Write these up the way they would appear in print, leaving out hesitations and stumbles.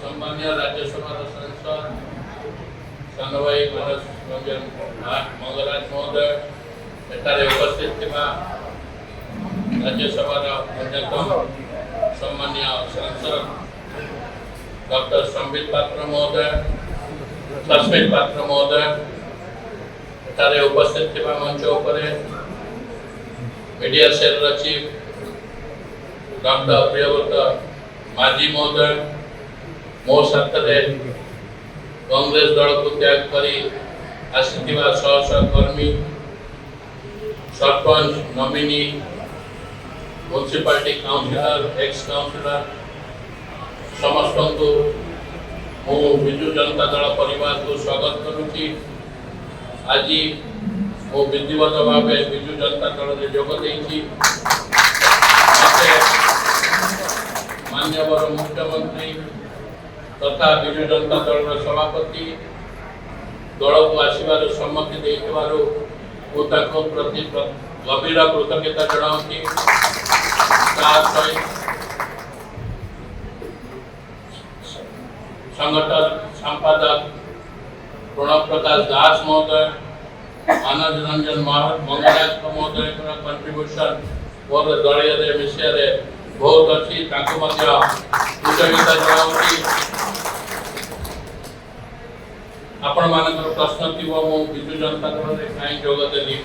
सम्मानीय राज्यसभा सांसद सानभाई मनोज रंजन मंगराज महोदय एठारे उपस्थित थिबा राज्यसभा अन्यतम सम्मानीय सांसद डॉक्टर संबित पात्र महोदय सस्मित पात्र महोदय एठारे उपस्थित थिबा मंच उपरे media cell chief doctor Priyabrata Majhi महोदय मो साथरे कांग्रेस दल को त्याग करी आसिथिबा शह कर्मी sarpanch nominee municipality councillor ex councillor समस्त को मो विजु जनता दल परिवार को स्वागत करुची। आज मो विधिवत भाव विजु जनता दल में जोग देछि। माननीय मुख्यमंत्री तथा विजु जनता दल सभापति दल को आसबार सम्मति प्रति गभीर कृतज्ञता जनाऊँगी। संगठन संपादक प्रणव प्रकाश दास महोदय मनोज रंजन मंगराज महोदय कंट्रीब्यूशन और दलीय विषय बहुत अच्छी कृतज्ञता जनाऊँगी। आपण मानकर प्रश्न थी मो विजु जनता दल में कहीं जोगदेली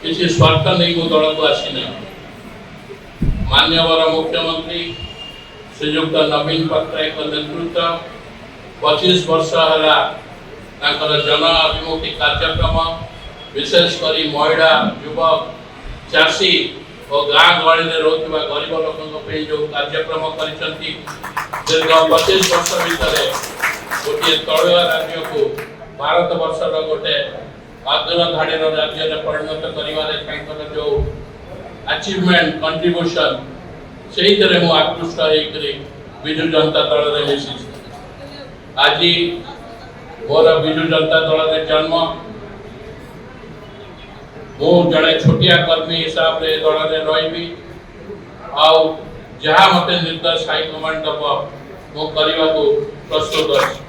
किसी स्वार्थ नहीं मो दल को आसी मान्यवर मुख्यमंत्री श्रीयुक्त नवीन पट्टनायक नेतृत्व 25 वर्ष है जन अभिमुखी कार्यक्रम विशेषकर महिला युवक चाषी और गाँ गहली में रोकवा गरीब लोकों जो कार्यक्रम कर दीर्घ 25 वर्ष भितर गोटे तलुआ राज्य को भारत वर्ष गोटे अग्रधाड़ी राज्य में परिणत कर जो अचीवमेंट कंट्रीब्यूशन से मु आकृष्ट होकर विजु जनता दल में मिसी। आज मोर विजु जनता दल में जन्म मु जड़े छोटिया कर्मी हिसाब से दल में रही जहाँ मत निर्देश हाईकमांड दब मु करने को प्रस्तुत अच्छी।